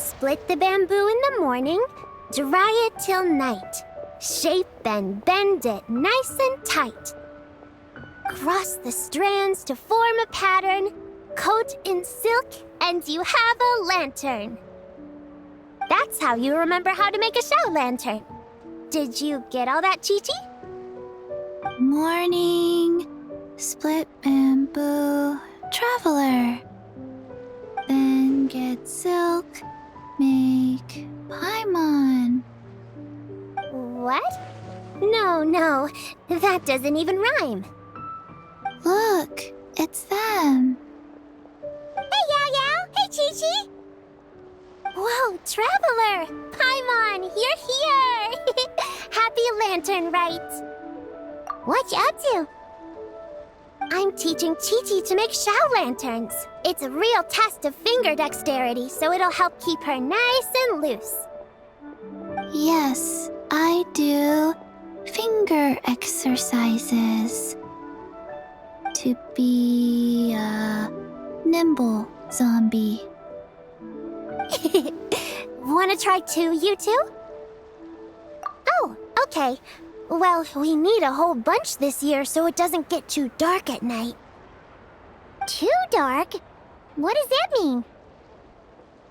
Split the bamboo in the morning, dry it till night. Shape and bend it nice and tight. Cross the strands to form a pattern, coat in silk, and you have a lantern. That's how you remember how to make a show lantern. Did you get all that, Chi-Chi? Morning, split bamboo, traveler. Then get silk, make paimon. What? No, that doesn't even rhyme. Look, it's them. Hey, Yao Yao! Hey, Chi-Chi! Whoa, Traveler! Paimon, you're here! Happy Lantern Rite! What you up to? I'm teaching Chi-Chi to make Shao lanterns. It's a real test of finger dexterity, so it'll help keep her nice and loose. Yes, I do finger exercises to be a nimble zombie. Wanna try too, you two? Oh, okay. Well, we need a whole bunch this year so it doesn't get too dark at night. Too dark? What does that mean?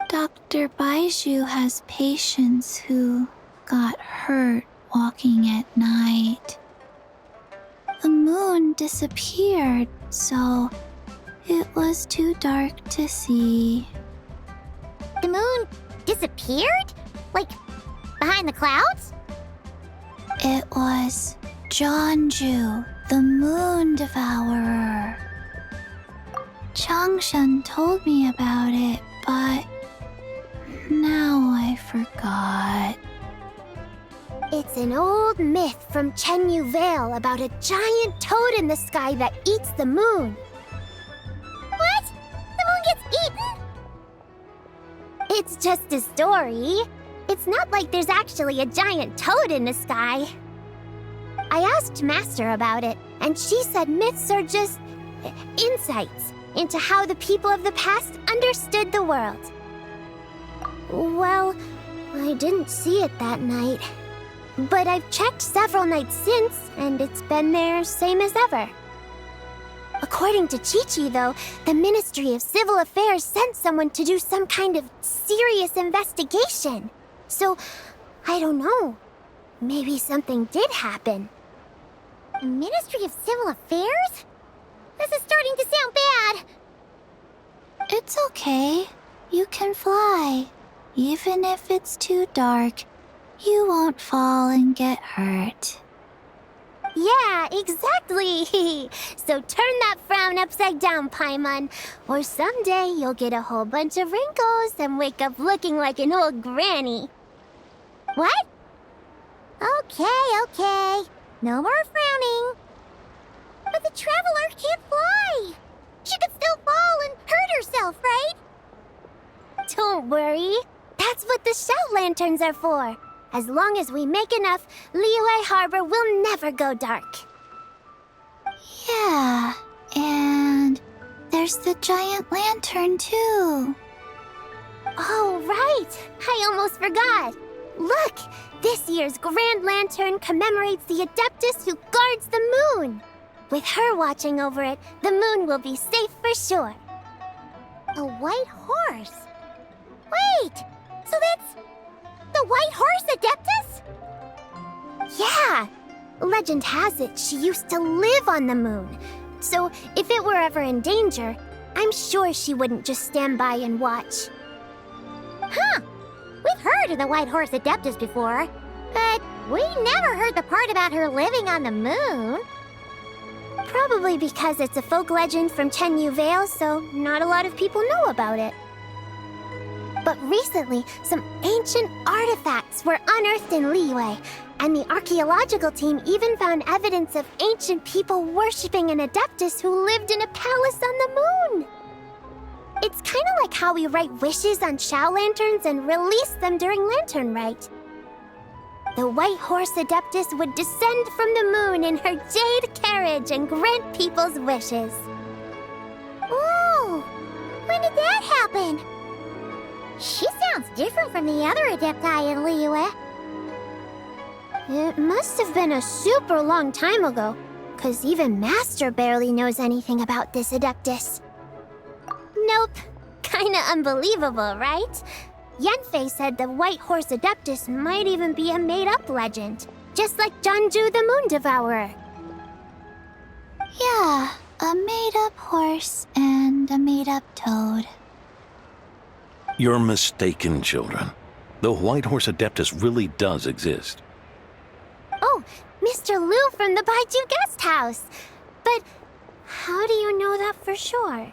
Dr. Baiju has patients who got hurt walking at night. The moon disappeared, so it was too dark to see. The moon disappeared? Like, behind the clouds? It was Jeonju, the moon devourer. Changshan told me about it, but now I forgot. It's an old myth from Chenyu Vale about a giant toad in the sky that eats the moon. What? The moon gets eaten? It's just a story. It's not like there's actually a giant toad in the sky. I asked Master about it, and she said myths are just insights into how the people of the past understood the world. Well, I didn't see it that night. But I've checked several nights since, and it's been there same as ever. According to Chi-Chi, though, the Ministry of Civil Affairs sent someone to do some kind of serious investigation. So, I don't know. Maybe something did happen. The Ministry of Civil Affairs? This is starting to sound bad. It's okay. You can fly. Even if it's too dark, you won't fall and get hurt. Yeah, exactly. So turn that frown upside down, Paimon, or someday you'll get a whole bunch of wrinkles and wake up looking like an old granny. What? Okay. No more frowning. But the Traveler can't fly. She could still fall and hurt herself, right? Don't worry. That's what the Shao lanterns are for. As long as we make enough, Liyue Harbor will never go dark. Yeah, and there's the giant lantern too. Oh, right! I almost forgot. Look! This year's Grand Lantern commemorates the Adeptus who guards the moon. With her watching over it, the moon will be safe for sure. A white horse? Wait! So that's the White Horse Adeptus? Yeah! Legend has it she used to live on the moon. So if it were ever in danger, I'm sure she wouldn't just stand by and watch. Huh! We've heard of the White Horse Adeptus before, but we never heard the part about her living on the moon. Probably because it's a folk legend from Chenyu Vale, so not a lot of people know about it. But recently, some ancient artifacts were unearthed in Liyue, and the archaeological team even found evidence of ancient people worshipping an Adeptus who lived in a palace on the moon. It's kind of like how we write wishes on Shao lanterns and release them during Lantern Rite. The White Horse Adeptus would descend from the moon in her jade carriage and grant people's wishes. Ooh! When did that happen? She sounds different from the other Adepti in Liyue. It must have been a super long time ago, 'cause even Master barely knows anything about this Adeptus. Nope. Kinda unbelievable, right? Yanfei said the White Horse Adeptus might even be a made-up legend, just like Jeonju the Moon Devourer. Yeah, a made-up horse and a made-up toad. You're mistaken, children. The White Horse Adeptus really does exist. Oh, Mr. Liu from the Baiju Guest House. But how do you know that for sure?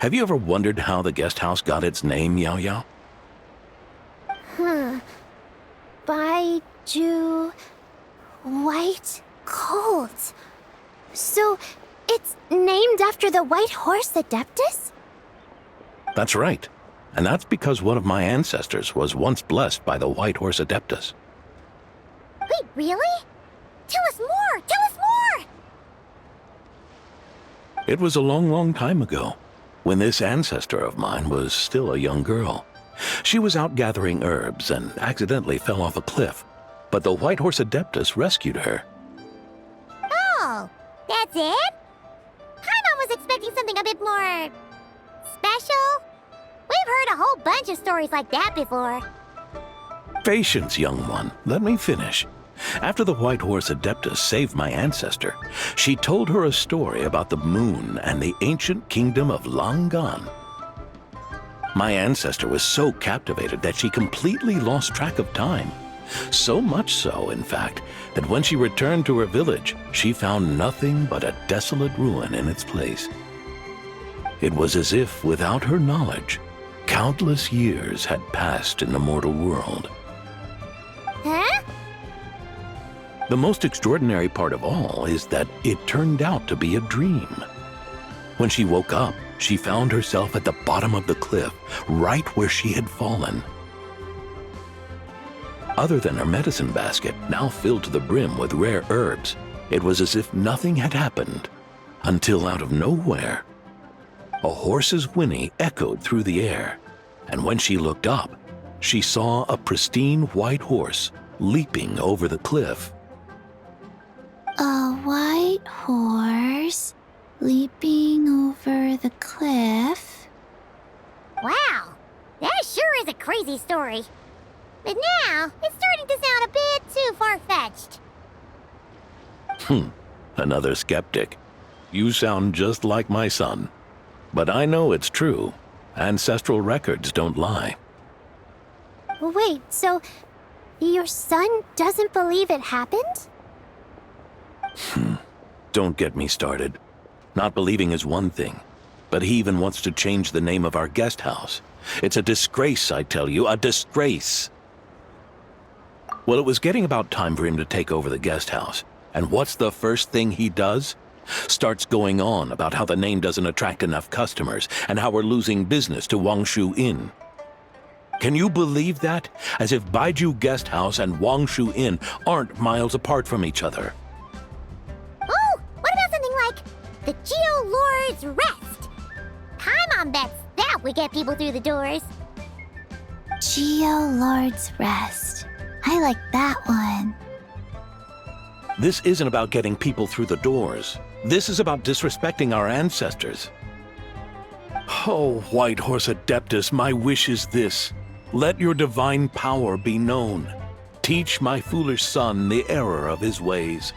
Have you ever wondered how the guest house got its name, Yao Yao? Baiju... White Colt. So, it's named after the White Horse Adeptus? That's right. And that's because one of my ancestors was once blessed by the White Horse Adeptus. Wait, really? Tell us more! Tell us more! It was a long, long time ago, when this ancestor of mine was still a young girl. She was out gathering herbs and accidentally fell off a cliff, but the White Horse Adeptus rescued her. Oh, that's it? Paimon was expecting something a bit more... special? We've heard a whole bunch of stories like that before. Patience, young one. Let me finish. After the White Horse Adeptus saved my ancestor, she told her a story about the moon and the ancient kingdom of Langan. My ancestor was so captivated that she completely lost track of time. So much so, in fact, that when she returned to her village, she found nothing but a desolate ruin in its place. It was as if, without her knowledge, countless years had passed in the mortal world. Huh? The most extraordinary part of all is that it turned out to be a dream. When she woke up, she found herself at the bottom of the cliff, right where she had fallen. Other than her medicine basket, now filled to the brim with rare herbs, it was as if nothing had happened, until out of nowhere, a horse's whinny echoed through the air, and when she looked up, she saw a pristine white horse leaping over the cliff. A white horse leaping over the cliff. Wow, that sure is a crazy story. But now, it's starting to sound a bit too far-fetched. Another skeptic. You sound just like my son. But I know it's true. Ancestral records don't lie. Wait, so your son doesn't believe it happened? Don't get me started. Not believing is one thing, but he even wants to change the name of our guest house. It's a disgrace, I tell you, a disgrace. Well, it was getting about time for him to take over the guest house. And what's the first thing he does? Starts going on about how the name doesn't attract enough customers and how we're losing business to Wangshu Inn. Can you believe that? As if Baiju Guest House and Wangshu Inn aren't miles apart from each other. Oh, what about something like the Geo Lord's Rest? Paimon bets that would get people through the doors. Geo Lord's Rest. I like that one. This isn't about getting people through the doors. This is about disrespecting our ancestors. Oh, White Horse Adeptus, my wish is this. Let your divine power be known. Teach my foolish son the error of his ways.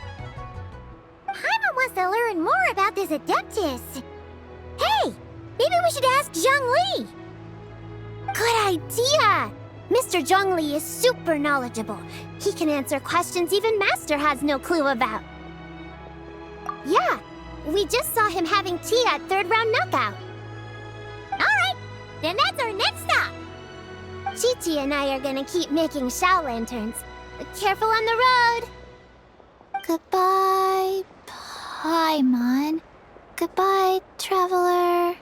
Paimon wants to learn more about this Adeptus. Hey, maybe we should ask Zhongli. Good idea! Mr. Zhongli is super knowledgeable. He can answer questions even Master has no clue about. Yeah, we just saw him having tea at third round knockout. Alright, then that's our next stop. Chi-Chi and I are gonna keep making Shao lanterns. Careful on the road. Goodbye, Paimon. Goodbye, traveler.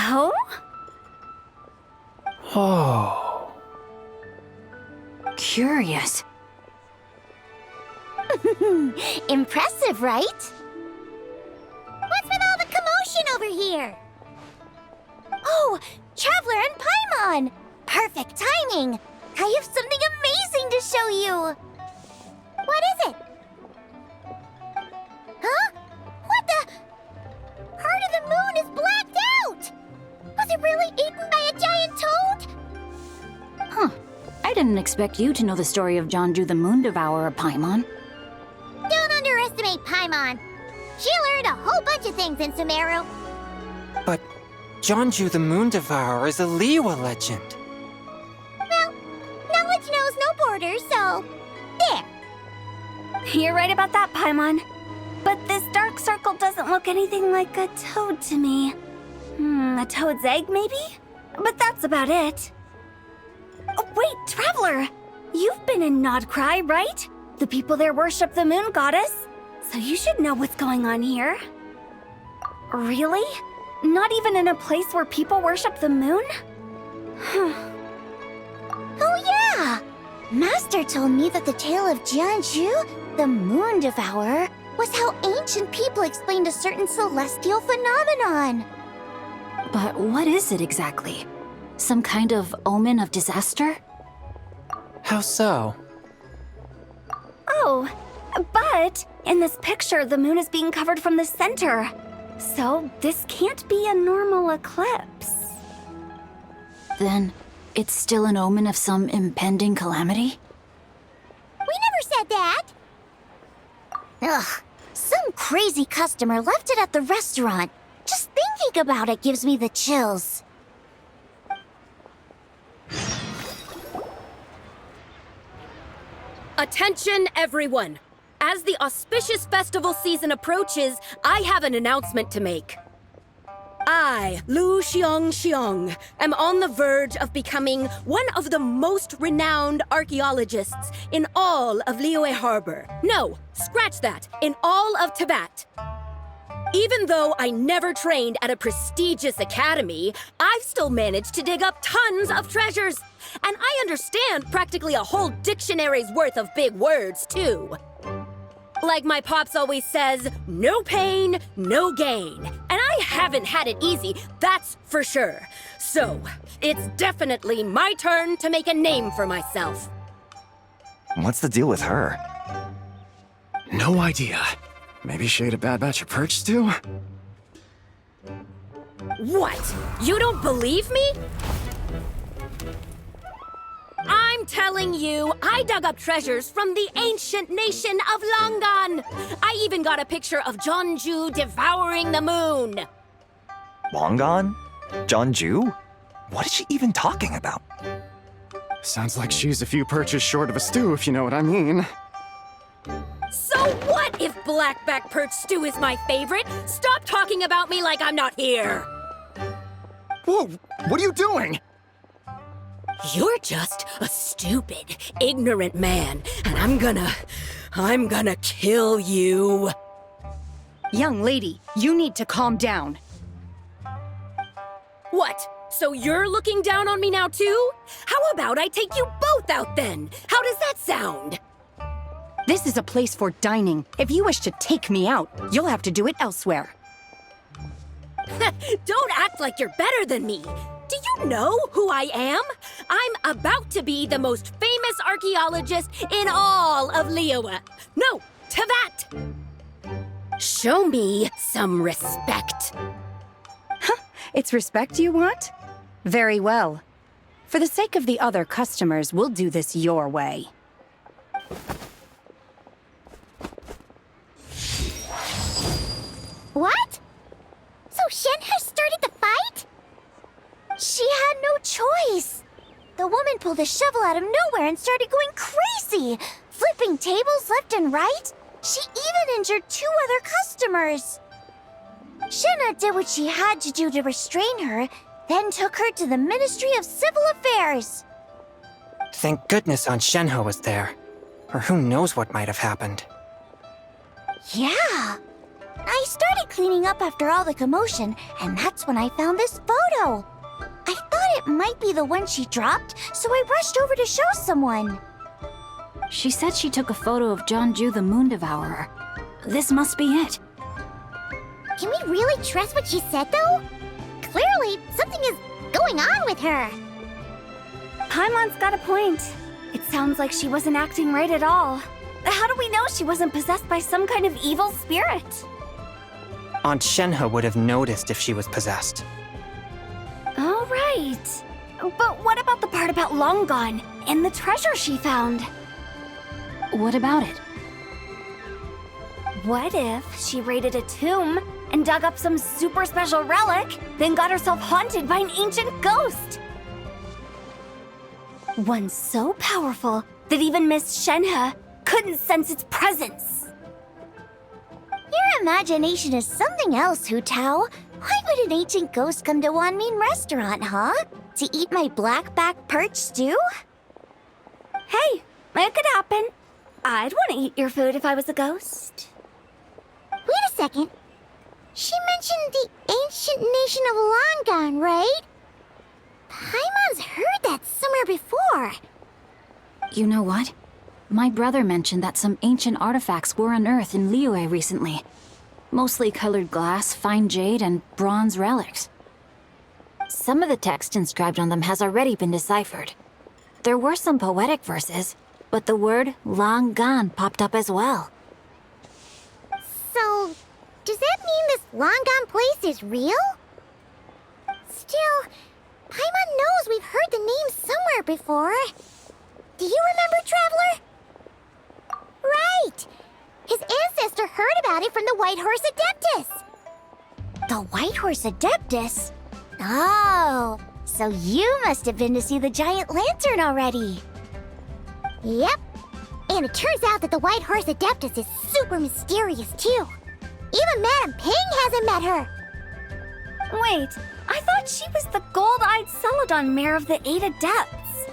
So? Oh. Curious. Impressive, right? What's with all the commotion over here? Oh, Traveler and Paimon! Perfect timing! I have something amazing to show you! What is it? Huh? What the? Part of the moon is blacked out! Was it really eaten by a giant toad? Huh. I didn't expect you to know the story of Jonju the Moon Devourer, Paimon. Don't underestimate Paimon. She learned a whole bunch of things in Sumeru. But Jonju the Moon Devourer is a Liyue legend. Well, knowledge knows no borders, so there. You're right about that, Paimon. But this dark circle doesn't look anything like a toad to me. A toad's egg, maybe? But that's about it. Oh, wait, Traveler! You've been in Nodcry, right? The people there worship the moon goddess. So you should know what's going on here. Really? Not even in a place where people worship the moon? Oh yeah! Master told me that the tale of Jianzhu, the moon devourer, was how ancient people explained a certain celestial phenomenon. But what is it exactly? Some kind of omen of disaster? How so? Oh, but in this picture, the moon is being covered from the center. So this can't be a normal eclipse. Then it's still an omen of some impending calamity? We never said that! Ugh, some crazy customer left it at the restaurant. Just thinking about it gives me the chills. Attention, everyone! As the auspicious festival season approaches, I have an announcement to make. I, Lu Xiong, am on the verge of becoming one of the most renowned archaeologists in all of Liyue Harbor. No, scratch that, in all of Tibet. Even though I never trained at a prestigious academy, I've still managed to dig up tons of treasures. And I understand practically a whole dictionary's worth of big words, too. Like my pops always says, no pain, no gain. And I haven't had it easy, that's for sure. So, it's definitely my turn to make a name for myself. What's the deal with her? No idea. Maybe she ate a bad batch of perch stew? What? You don't believe me? I'm telling you, I dug up treasures from the ancient nation of Langan. I even got a picture of Jonju devouring the moon. Longon? Jonju? What is she even talking about? Sounds like she's a few perches short of a stew, if you know what I mean. So what if blackback perch stew is my favorite? Stop talking about me like I'm not here. Whoa, what are you doing? You're just a stupid, ignorant man, and I'm gonna kill you. Young lady, you need to calm down. What? So you're looking down on me now too? How about I take you both out then? How does that sound? This is a place for dining. If you wish to take me out, you'll have to do it elsewhere. Don't act like you're better than me. Do you know who I am? I'm about to be the most famous archaeologist in all of Liyue. No, Tibet. Show me some respect. It's respect you want? Very well. For the sake of the other customers, we'll do this your way. What? So Shen has started the fight? She had no choice. The woman pulled a shovel out of nowhere and started going crazy, flipping tables left and right. She even injured 2 other customers. Shenna did what she had to do to restrain her, then took her to the Ministry of Civil Affairs. Thank goodness Aunt Shenhe was there. Or who knows what might have happened. Yeah. I started cleaning up after all the commotion, and that's when I found this photo. I thought it might be the one she dropped, so I rushed over to show someone. She said she took a photo of Jeonju the Moon Devourer. This must be it. Can we really trust what she said, though? Clearly, something is going on with her. Paimon's got a point. It sounds like she wasn't acting right at all. How do we know she wasn't possessed by some kind of evil spirit? Aunt Shenhe would have noticed if she was possessed. All right. But what about the part about Long Gone and the treasure she found? What about it? What if she raided a tomb and dug up some super special relic, then got herself haunted by an ancient ghost? One so powerful that even Miss Shenhe couldn't sense its presence. Your imagination is something else, Hu Tao. Why would an ancient ghost come to Wanmin restaurant, huh? To eat my blackback perch stew? Hey, it could happen. I'd want to eat your food if I was a ghost. Wait a second. She mentioned the ancient nation of Long Gone, right? Paimon's heard that somewhere before. You know what? My brother mentioned that some ancient artifacts were unearthed in Liyue recently. Mostly colored glass, fine jade, and bronze relics. Some of the text inscribed on them has already been deciphered. There were some poetic verses, but the word Long Gone popped up as well. So, does that mean this Long Gone place is real? Still, Paimon knows we've heard the name somewhere before. Do you remember, Traveler? Right! His ancestor heard about it from the White Horse Adeptus. The White Horse Adeptus? Oh, so you must have been to see the giant lantern already. Yep. And it turns out that the White Horse Adeptus is super mysterious, too. Even Madame Ping hasn't met her. Wait, I thought she was the gold-eyed Celadon mare of the 8 Adepts.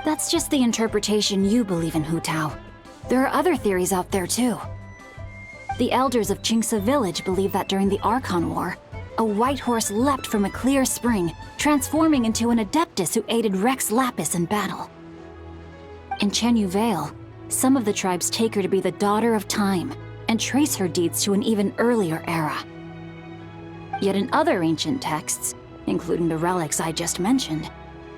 That's just the interpretation you believe in, Hu Tao. There are other theories out there, too. The elders of Qingce village believe that during the Archon War, a white horse leapt from a clear spring, transforming into an Adeptus who aided Rex Lapis in battle. In Chenyu Vale, some of the tribes take her to be the daughter of time and trace her deeds to an even earlier era. Yet in other ancient texts, including the relics I just mentioned,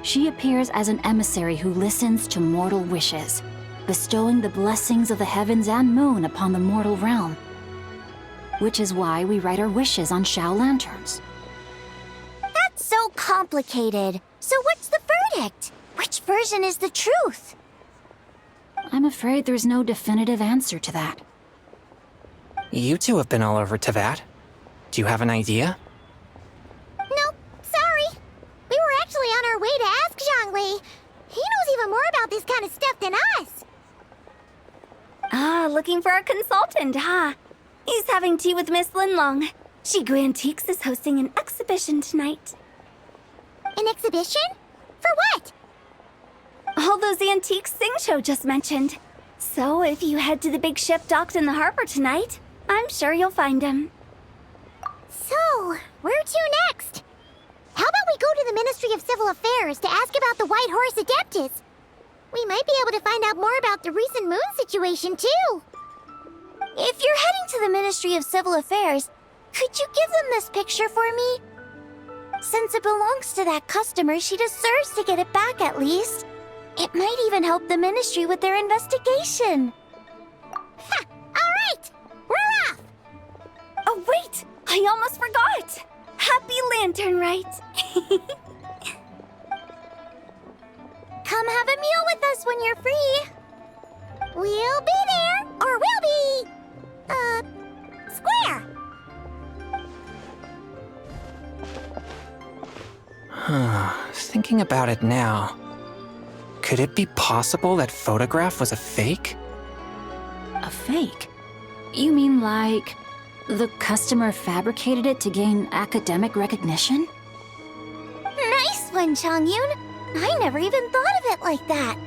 she appears as an emissary who listens to mortal wishes, bestowing the blessings of the heavens and moon upon the mortal realm. Which is why we write our wishes on Shao lanterns. That's so complicated. So what's the verdict? Which version is the truth? I'm afraid there's no definitive answer to that. You two have been all over Tevat. Do you have an idea? Nope, sorry. We were actually on our way to ask Zhongli. He knows even more about this kind of stuff than us. Ah, looking for a consultant, huh? He's having tea with Miss Linlong. Shigu Antiques is hosting an exhibition tonight. An exhibition? For what? All those antiques Sing Show just mentioned. So if you head to the big ship docked in the harbor tonight, I'm sure you'll find him. So, where to next? How about we go to the Ministry of Civil Affairs to ask about the White Horse Adeptus? We might be able to find out more about the recent moon situation, too. If you're heading to the Ministry of Civil Affairs, could you give them this picture for me? Since it belongs to that customer, she deserves to get it back at least. It might even help the ministry with their investigation. Ha! All right! We're off! Oh, wait! I almost forgot! Happy Lantern, Rite? Come have a meal with us when you're free. We'll be there, or we'll be... square. Thinking about it now, could it be possible that photograph was a fake? A fake? You mean like the customer fabricated it to gain academic recognition? Nice one, Changyun. I never even thought of it like that.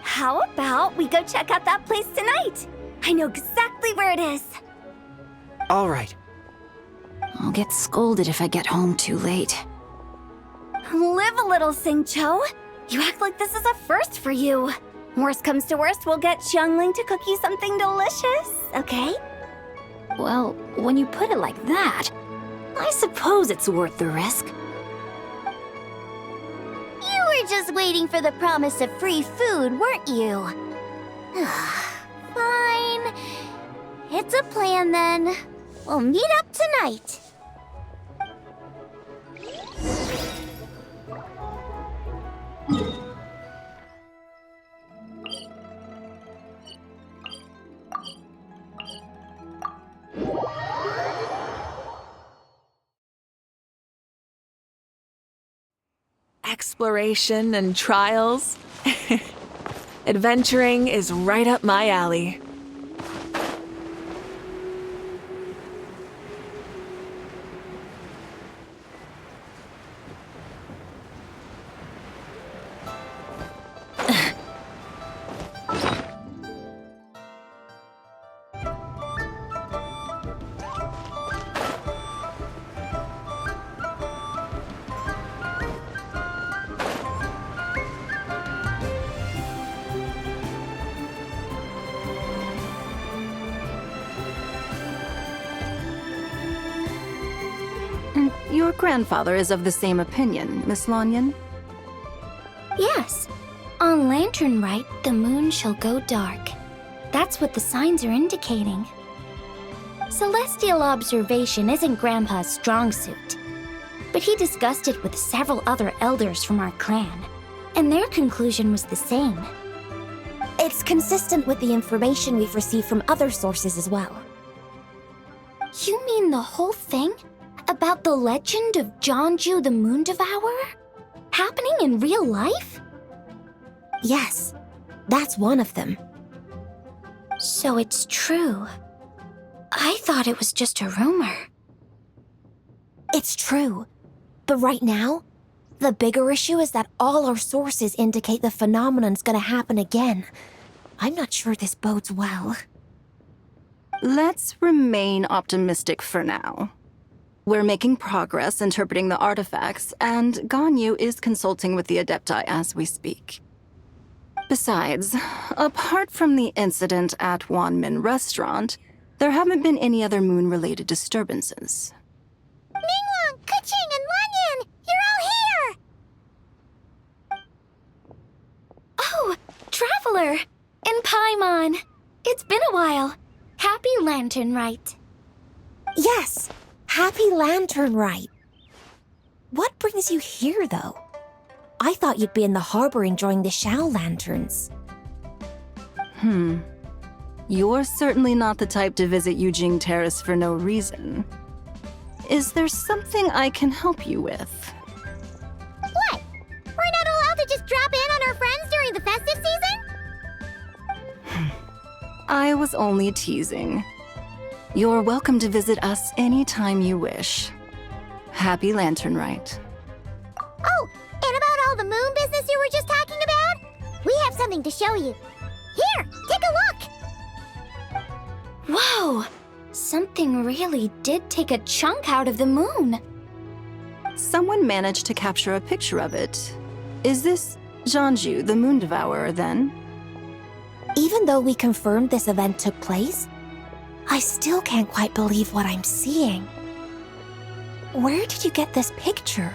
How about we go check out that place tonight? I know exactly where it is. All right. I'll get scolded if I get home too late. Live a little, Sing-Cho. You act like this is a first for you. Worst comes to worst, we'll get Xiangling to cook you something delicious, okay? Well, when you put it like that, I suppose it's worth the risk. You were just waiting for the promise of free food, weren't you? Fine. It's a plan then. We'll meet up tonight. Exploration and trials. Adventuring is right up my alley. Your grandfather is of the same opinion, Miss Lanyan. Yes. On Lantern Rite, the moon shall go dark. That's what the signs are indicating. Celestial observation isn't Grandpa's strong suit. But he discussed it with several other elders from our clan, and their conclusion was the same. It's consistent with the information we've received from other sources as well. You mean the whole thing? About the legend of Jeonju the Moon Devourer? Happening in real life? Yes, that's one of them. So it's true. I thought it was just a rumor. It's true. But right now, the bigger issue is that all our sources indicate the phenomenon's gonna happen again. I'm not sure this bodes well. Let's remain optimistic for now. We're making progress interpreting the artifacts, and Ganyu is consulting with the Adepti as we speak. Besides, apart from the incident at Wanmin Restaurant, there haven't been any other moon-related disturbances. Ningguang, Keqing, and Lanyan! You're all here! Oh, Traveler! And Paimon! It's been a while. Happy Lantern Rite. Yes, Happy Lantern Rite. What brings you here, though? I thought you'd be in the harbor enjoying the Shao Lanterns. You're certainly not the type to visit Yujing Terrace for no reason. Is there something I can help you with? What? We're not allowed to just drop in on our friends during the festive season? I was only teasing. You're welcome to visit us anytime you wish. Happy Lantern Rite. Oh, and about all the moon business you were just talking about? We have something to show you. Here, take a look! Whoa! Something really did take a chunk out of the moon. Someone managed to capture a picture of it. Is this Jeonju, the Moon Devourer, then? Even though we confirmed this event took place, I still can't quite believe what I'm seeing. Where did you get this picture?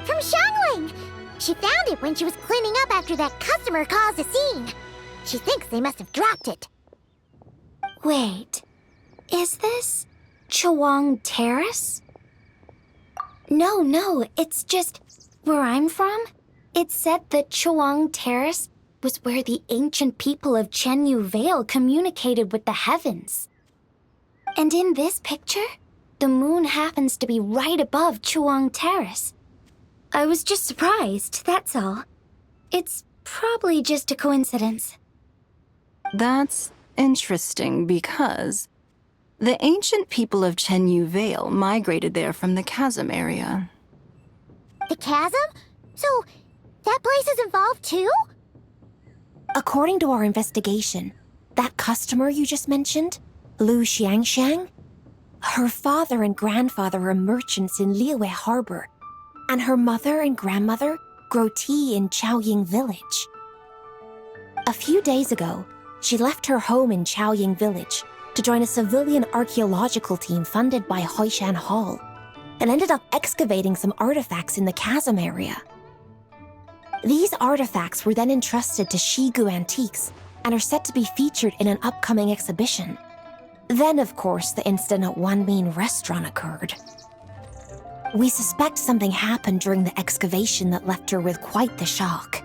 From Xiangling! She found it when she was cleaning up after that customer caused a scene. She thinks they must have dropped it. Wait, is this Chawang Terrace? No, it's just where I'm from. It said that Chawang Terrace was where the ancient people of Chenyu Vale communicated with the heavens. And in this picture, the moon happens to be right above Chawang Terrace. I was just surprised, that's all. It's probably just a coincidence. That's interesting because the ancient people of Chenyu Vale migrated there from the chasm area. The chasm? So, that place is involved too? According to our investigation, that customer you just mentioned Lu Xiangxiang? Her father and grandfather are merchants in Liyue Harbor, and her mother and grandmother grow tea in Chaoying Village. A few days ago, she left her home in Chaoying Village to join a civilian archaeological team funded by Hoishan Hall, and ended up excavating some artifacts in the chasm area. These artifacts were then entrusted to Shigu Antiques and are set to be featured in an upcoming exhibition. Then, of course, the incident at Wanmin Restaurant occurred. We suspect something happened during the excavation that left her with quite the shock.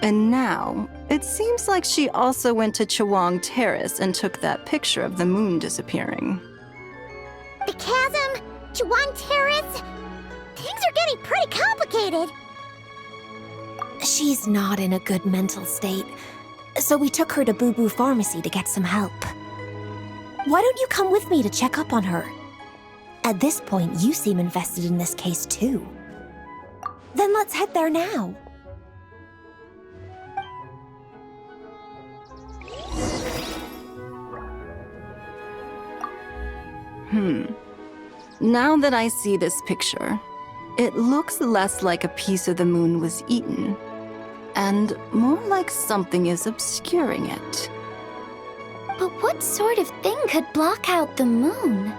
And now, it seems like she also went to Chawang Terrace and took that picture of the moon disappearing. The chasm? Chawang Terrace? Things are getting pretty complicated. She's not in a good mental state, so we took her to Boo Boo Pharmacy to get some help. Why don't you come with me to check up on her? At this point, you seem invested in this case too. Then let's head there now. Now that I see this picture, it looks less like a piece of the moon was eaten, and more like something is obscuring it. But what sort of thing could block out the moon?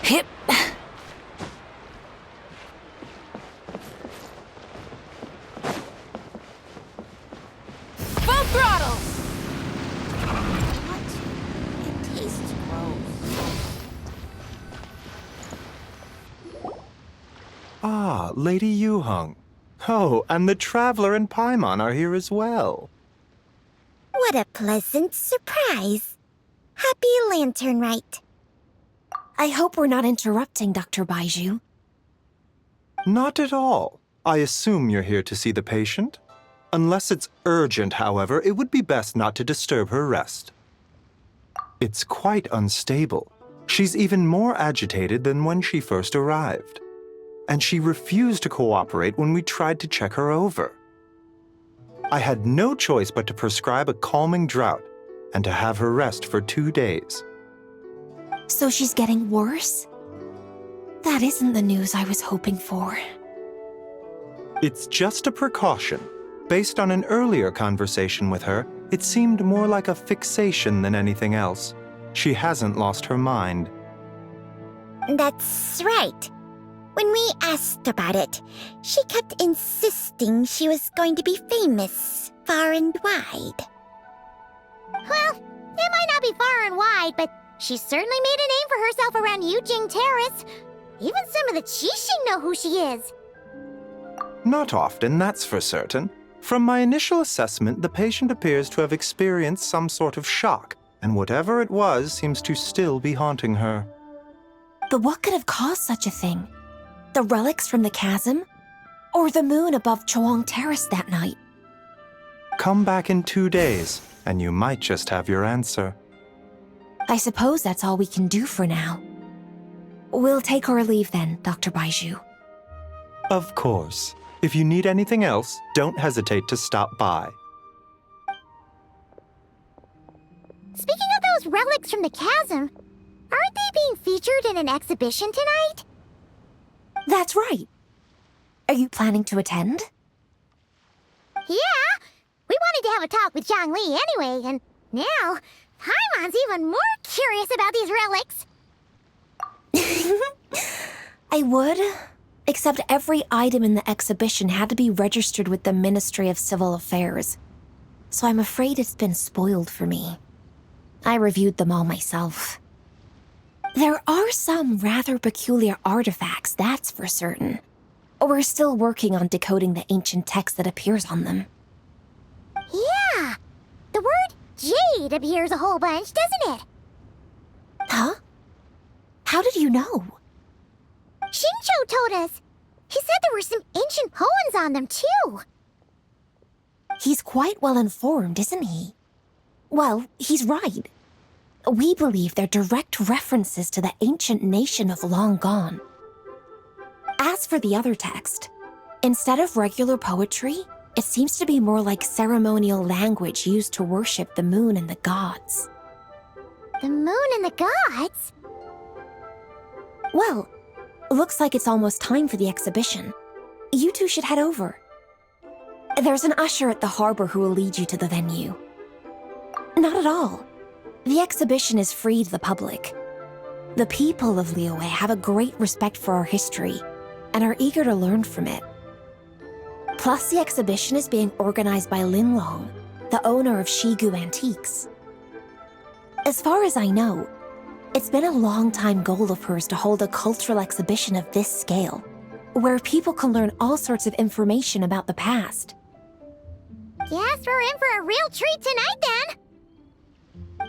Hip. Full throttle! It tastes gross. Ah, Lady Yuheng. Oh, and the Traveler and Paimon are here as well. What a pleasant surprise. Happy Lantern Rite. I hope we're not interrupting, Dr. Baiju. Not at all. I assume you're here to see the patient? Unless it's urgent, however, it would be best not to disturb her rest. It's quite unstable. She's even more agitated than when she first arrived. And she refused to cooperate when we tried to check her over. I had no choice but to prescribe a calming draught and to have her rest for 2 days. So she's getting worse? That isn't the news I was hoping for. It's just a precaution. Based on an earlier conversation with her, it seemed more like a fixation than anything else. She hasn't lost her mind. That's right. When we asked about it, she kept insisting she was going to be famous far and wide. Well, it might not be far and wide, but she certainly made a name for herself around Yujing Terrace. Even some of the Qixing know who she is. Not often, that's for certain. From my initial assessment, the patient appears to have experienced some sort of shock, and whatever it was seems to still be haunting her. But what could have caused such a thing? The relics from the chasm? Or the moon above Chawang Terrace that night? Come back in 2 days, and you might just have your answer. I suppose that's all we can do for now. We'll take our leave then, Dr. Baiju. Of course. If you need anything else, don't hesitate to stop by. Speaking of those relics from the chasm, aren't they being featured in an exhibition tonight? That's right. Are you planning to attend? Yeah! We wanted to have a talk with Zhang Li anyway, and now Paimon's even more curious about these relics. I would, except every item in the exhibition had to be registered with the Ministry of Civil Affairs, so I'm afraid it's been spoiled for me. I reviewed them all myself. There are some rather peculiar artifacts, that's for certain. We're still working on decoding the ancient text that appears on them. Yeah! The word jade appears a whole bunch, doesn't it? Huh? How did you know? Cho told us. He said there were some ancient poems on them, too. He's quite well informed, isn't he? Well, he's right. We believe they're direct references to the ancient nation of long gone. As for the other text, instead of regular poetry, it seems to be more like ceremonial language used to worship the moon and the gods. The moon and the gods? Well, looks like it's almost time for the exhibition. You two should head over. There's an usher at the harbor who will lead you to the venue. Not at all. The exhibition is free to the public. The people of Liyue have a great respect for our history and are eager to learn from it. Plus, the exhibition is being organized by Lin Long, the owner of Shigu Antiques. As far as I know, it's been a long-time goal of hers to hold a cultural exhibition of this scale, where people can learn all sorts of information about the past. Guess we're in for a real treat tonight, then.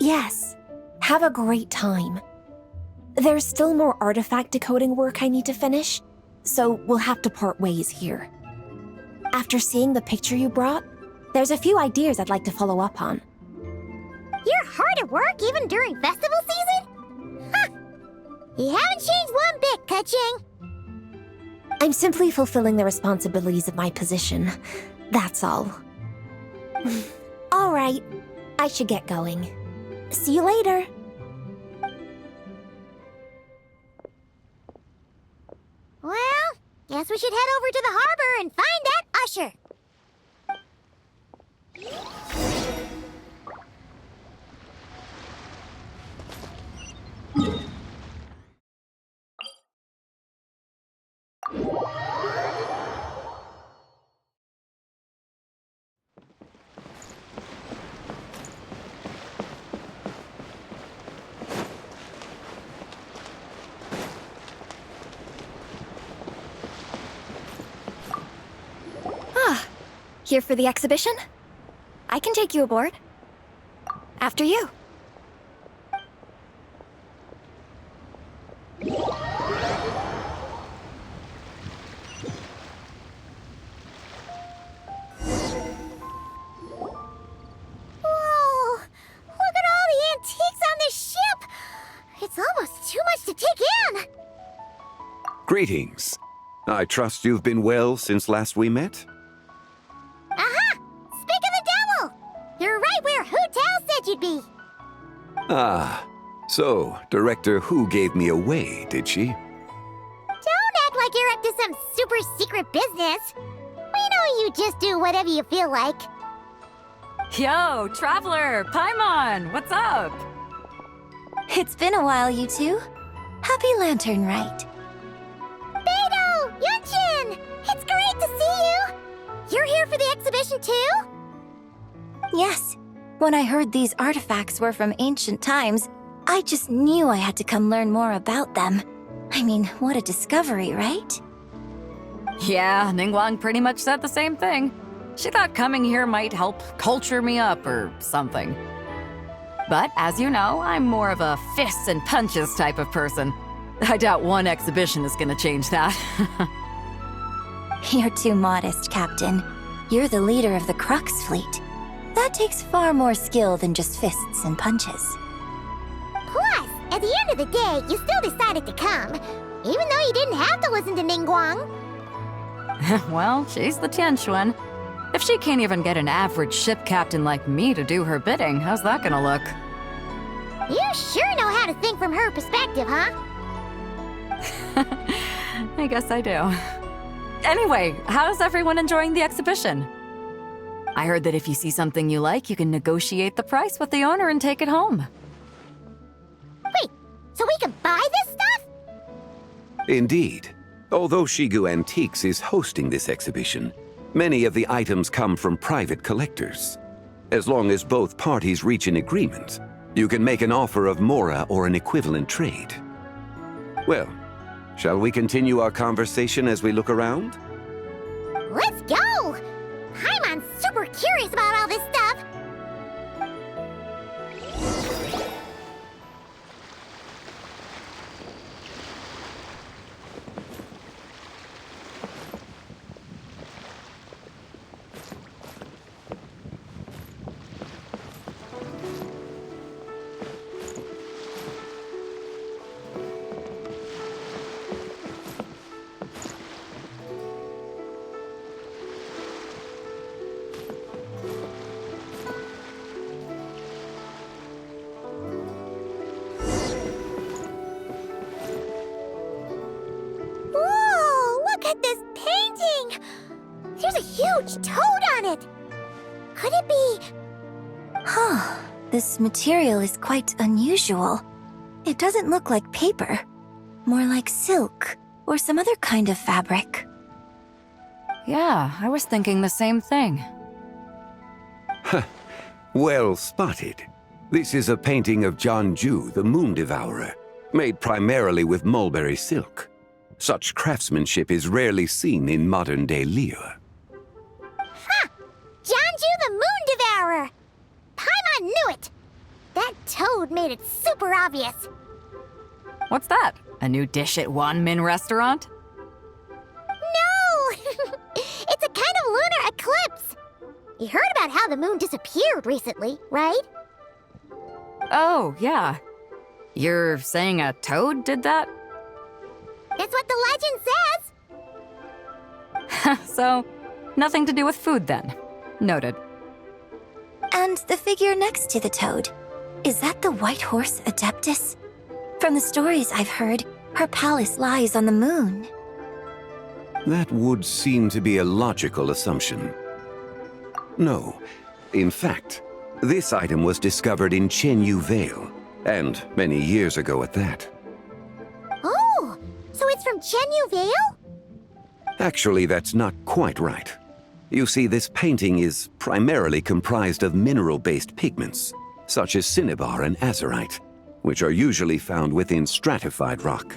Yes, have a great time. There's still more artifact decoding work I need to finish, so we'll have to part ways here. After seeing the picture you brought, there's a few ideas I'd like to follow up on. You're hard at work even during festival season? Huh! You haven't changed one bit, Ka-Ching. I'm simply fulfilling the responsibilities of my position. That's all. All right, I should get going. See you later. Well, guess we should head over to the harbor and find that usher. Here for the exhibition? I can take you aboard. After you. Whoa! Look at all the antiques on this ship! It's almost too much to take in! Greetings. I trust you've been well since last we met? Aha! Speak of the devil! You're right where Hu Tao said you'd be! Ah, so Director Hu gave me away, did she? Don't act like you're up to some super secret business! We know you just do whatever you feel like. Yo, Traveler, Paimon, what's up? It's been a while, you two. Happy Lantern Rite. Beidou! Yunchin! It's great to see you! You're here for the exhibition too? Yes. When I heard these artifacts were from ancient times, I just knew I had to come learn more about them. I mean, what a discovery, right? Yeah, Ningguang pretty much said the same thing. She thought coming here might help culture me up or something. But as you know, I'm more of a fists and punches type of person. I doubt one exhibition is gonna change that. You're too modest, Captain. You're the leader of the Crux fleet. That takes far more skill than just fists and punches. Plus, at the end of the day, you still decided to come, even though you didn't have to listen to Ningguang. Well, she's the Tianquan. If she can't even get an average ship captain like me to do her bidding, how's that gonna look? You sure know how to think from her perspective, huh? I guess I do. Anyway, how's everyone enjoying the exhibition? I heard that if you see something you like, you can negotiate the price with the owner and take it home. Wait, so we can buy this stuff? Indeed. Although Shigu Antiques is hosting this exhibition, many of the items come from private collectors. As long as both parties reach an agreement, you can make an offer of mora or an equivalent trade. Well, shall we continue our conversation as we look around? Let's go! Paimon's super curious about all this stuff. toad on it! Could it be... Huh. This material is quite unusual. It doesn't look like paper. More like silk, or some other kind of fabric. Yeah, I was thinking the same thing. Well spotted. This is a painting of Jeonju, the Moon Devourer, made primarily with mulberry silk. Such craftsmanship is rarely seen in modern-day Liyue. Ha! Jeonju the Moon Devourer! Paimon knew it! That toad made it super obvious. What's that? A new dish at Wanmin restaurant? No! It's a kind of lunar eclipse. You heard about how the moon disappeared recently, right? Oh, yeah. You're saying a toad did that? That's what the legend says. So, nothing to do with food then. Noted. And the figure next to the toad, is that the White Horse Adeptus? From the stories I've heard, her palace lies on the moon. That would seem to be a logical assumption. No. In fact, this item was discovered in Chenyu Vale, and many years ago at that. Oh, so it's from Chenyu Vale? Actually, that's not quite right. You see, this painting is primarily comprised of mineral-based pigments, such as cinnabar and azurite, which are usually found within stratified rock.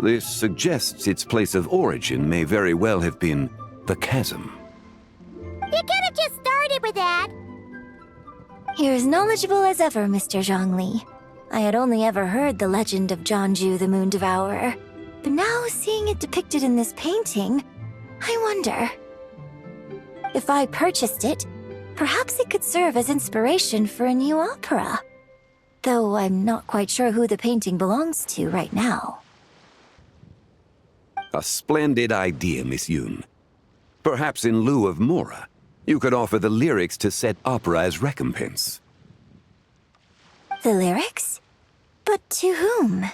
This suggests its place of origin may very well have been the chasm. You could have just started with that. You're as knowledgeable as ever, Mr. Zhongli. I had only ever heard the legend of Jeonju the Moon Devourer, but now seeing it depicted in this painting, I wonder. If I purchased it, perhaps it could serve as inspiration for a new opera. Though I'm not quite sure who the painting belongs to right now. A splendid idea, Miss Yoon. Perhaps in lieu of Mora, you could offer the lyrics to said opera as recompense. The lyrics? But to whom?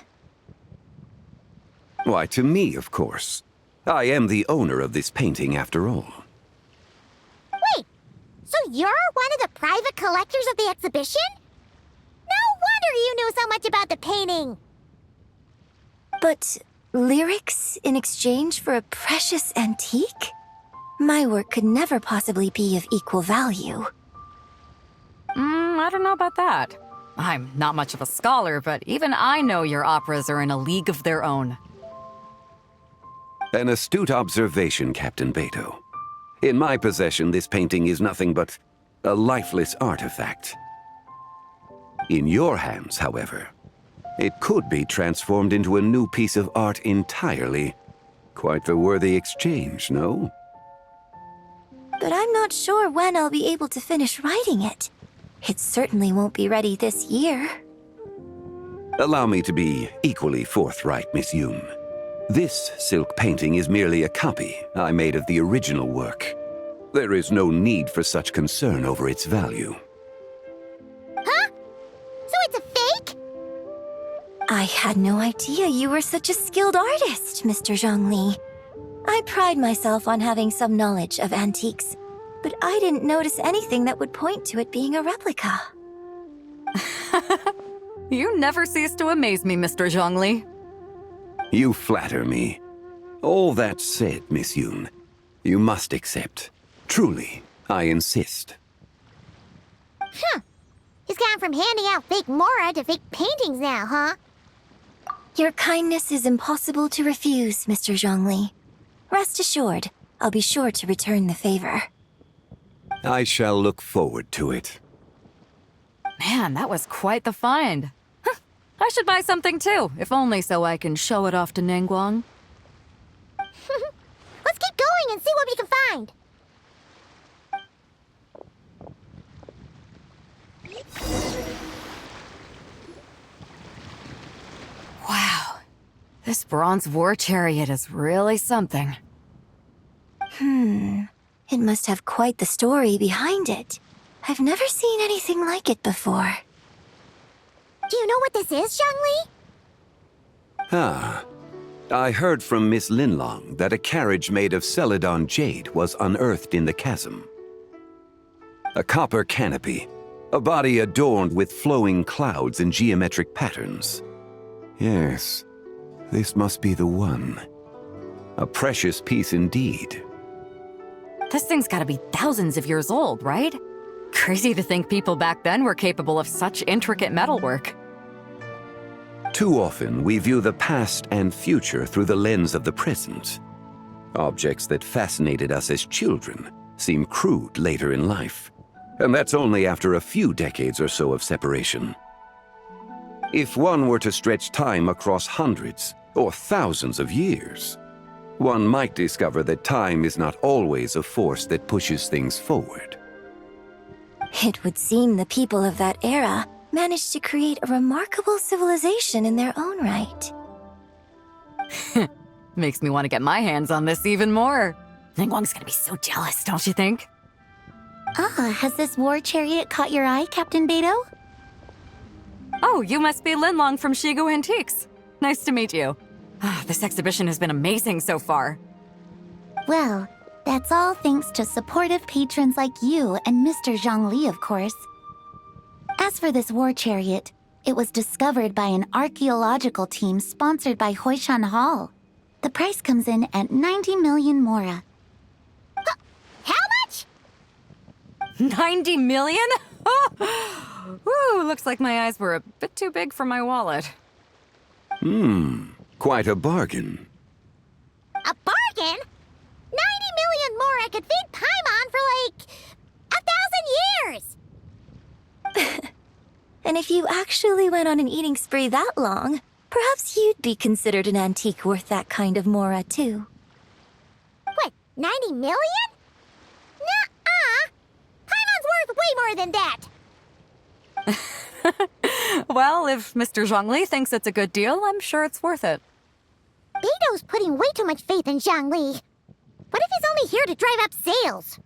Why, to me, of course. I am the owner of this painting, after all. Wait, so you're one of the private collectors of the exhibition? No wonder you knew so much about the painting. But lyrics in exchange for a precious antique? My work could never possibly be of equal value. I don't know about that. I'm not much of a scholar, but even I know your operas are in a league of their own. An astute observation, Captain Beto. In my possession, this painting is nothing but a lifeless artifact. In your hands, however, it could be transformed into a new piece of art entirely. Quite the worthy exchange, no? But I'm not sure when I'll be able to finish writing it. It certainly won't be ready this year. Allow me to be equally forthright, Miss Yoon. This silk painting is merely a copy I made of the original work. There is no need for such concern over its value. Huh? So it's a fake? I had no idea you were such a skilled artist, Mr. Zhongli. I pride myself on having some knowledge of antiques, but I didn't notice anything that would point to it being a replica. You never cease to amaze me, Mr. Zhongli. You flatter me. All that said, Miss Yoon, you must accept. Truly, I insist. Huh. He's gone from handing out fake Mora to fake paintings now, huh? Your kindness is impossible to refuse, Mr. Zhongli. Rest assured, I'll be sure to return the favor. I shall look forward to it. Man, that was quite the find. I should buy something too, if only so I can show it off to Ningguang. Let's keep going and see what we can find. Wow. This bronze war chariot is really something. It must have quite the story behind it. I've never seen anything like it before. Do you know what this is, Zhongli? Ah, I heard from Miss Linlong that a carriage made of Celadon jade was unearthed in the chasm. A copper canopy, a body adorned with flowing clouds and geometric patterns. Yes, this must be the one. A precious piece indeed. This thing's gotta be thousands of years old, right? Crazy to think people back then were capable of such intricate metalwork. Too often, we view the past and future through the lens of the present. Objects that fascinated us as children seem crude later in life. And that's only after a few decades or so of separation. If one were to stretch time across hundreds or thousands of years, one might discover that time is not always a force that pushes things forward. It would seem the people of that era managed to create a remarkable civilization in their own right. Makes me want to get my hands on this even more. Ningguang's gonna be so jealous, don't you think? Ah, has this war chariot caught your eye, Captain Beto? Oh, you must be Linlong from Shigu Antiques. Nice to meet you. This exhibition has been amazing so far. Well, that's all thanks to supportive patrons like you and Mr. Zhongli, of course. As for this war chariot, it was discovered by an archaeological team sponsored by Hoishan Hall. The price comes in at 90 million mora. How much? 90 million? Woo, looks like my eyes were a bit too big for my wallet. Quite a bargain. A bargain? 90 million mora could feed Paimon for like 1,000 years! And if you actually went on an eating spree that long, perhaps you'd be considered an antique worth that kind of mora, too. What, 90 million? Nuh-uh! Paimon's worth way more than that! Well, if Mr. Zhongli thinks it's a good deal, I'm sure it's worth it. Beto's putting way too much faith in Zhongli. What if he's only here to drive up sales?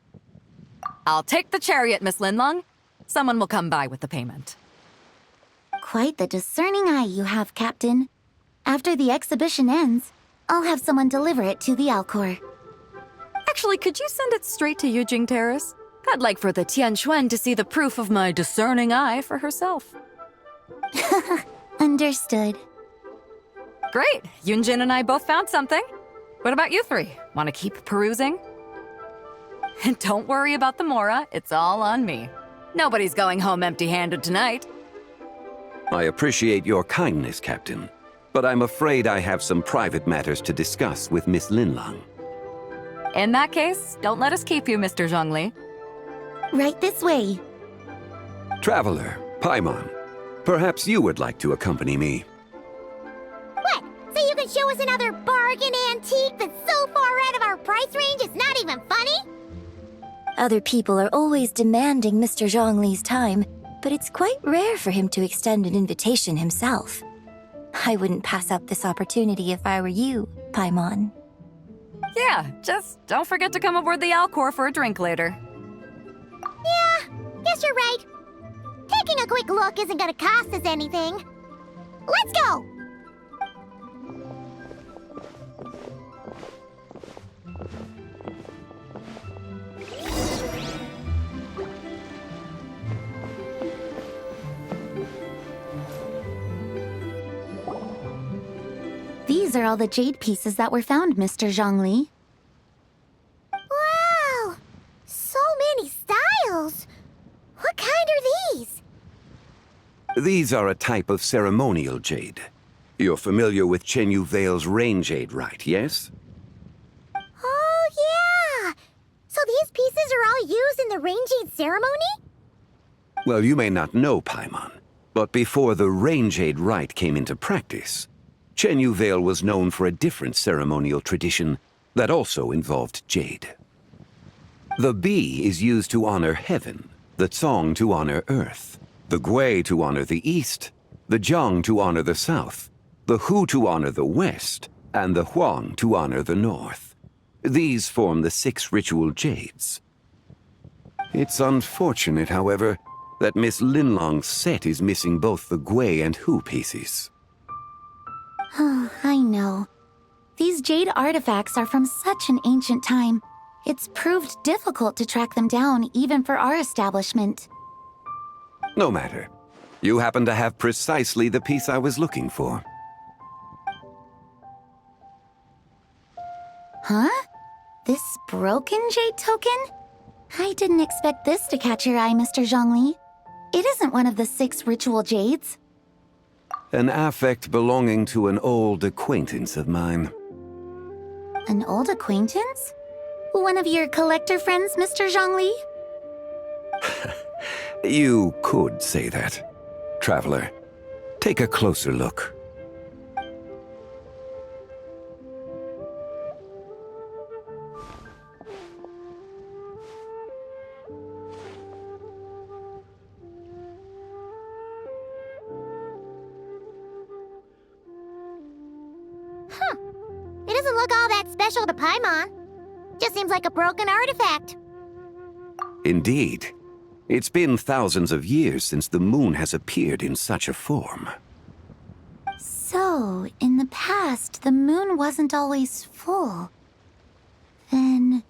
I'll take the chariot, Miss Linlong. Someone will come by with the payment. Quite the discerning eye you have, Captain. After the exhibition ends, I'll have someone deliver it to the Alcor. Actually, could you send it straight to Yujing Terrace? I'd like for the Tianquan to see the proof of my discerning eye for herself. Understood. Great! Yunjin and I both found something. What about you three? Want to keep perusing? And don't worry about the mora, it's all on me. Nobody's going home empty-handed tonight. I appreciate your kindness, Captain, but I'm afraid I have some private matters to discuss with Miss Linlong. In that case, don't let us keep you, Mr. Zhongli. Right this way. Traveler, Paimon, perhaps you would like to accompany me. What? So you can show us another bargain antique that's so far out of our price range it's not even funny? Other people are always demanding Mr. Zhongli's time, but it's quite rare for him to extend an invitation himself. I wouldn't pass up this opportunity if I were you, Paimon. Yeah, just don't forget to come aboard the Alcor for a drink later. Yeah, guess you're right. Taking a quick look isn't gonna cost us anything. Let's go! These are all the jade pieces that were found, Mr. Zhongli. Wow! So many styles! What kind are these? These are a type of ceremonial jade. You're familiar with Chenyu Vale's rain jade, right, yes? Oh, yeah! So these pieces are all used in the rain jade ceremony? Well, you may not know, Paimon, but before the rain jade rite came into practice, Chenyu Vale was known for a different ceremonial tradition that also involved jade. The bee is used to honor heaven, the Tsong to honor earth, the Gui to honor the east, the Jiang to honor the south, the Hu to honor the west, and the Huang to honor the north. These form the 6 ritual jades. It's unfortunate, however, that Miss Linlong's set is missing both the Gui and Hu pieces. Oh, I know. These jade artifacts are from such an ancient time. It's proved difficult to track them down, even for our establishment. No matter. You happen to have precisely the piece I was looking for. Huh? This broken jade token? I didn't expect this to catch your eye, Mr. Zhongli. It isn't one of the 6 ritual jades. An affect belonging to an old acquaintance of mine. An old acquaintance? One of your collector friends, Mr. Zhongli? You could say that. Traveler, take a closer look. It doesn't look all that special to Paimon. Just seems like a broken artifact. Indeed. It's been thousands of years since the moon has appeared in such a form. So, in the past, the moon wasn't always full. Then,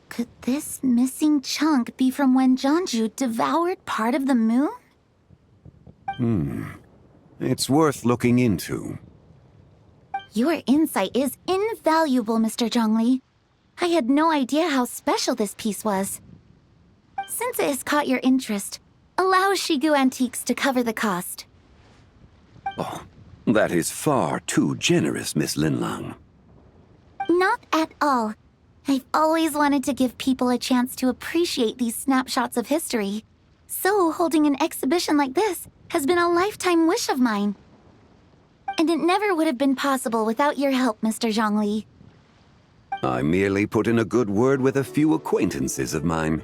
could this missing chunk be from when Jeonju devoured part of the moon? It's worth looking into. Your insight is invaluable, Mr. Zhongli. I had no idea how special this piece was. Since it has caught your interest, allow Shigu Antiques to cover the cost. Oh, that is far too generous, Miss Linlang. Not at all. I've always wanted to give people a chance to appreciate these snapshots of history. So holding an exhibition like this has been a lifetime wish of mine. And it never would have been possible without your help, Mr. Zhongli. I merely put in a good word with a few acquaintances of mine.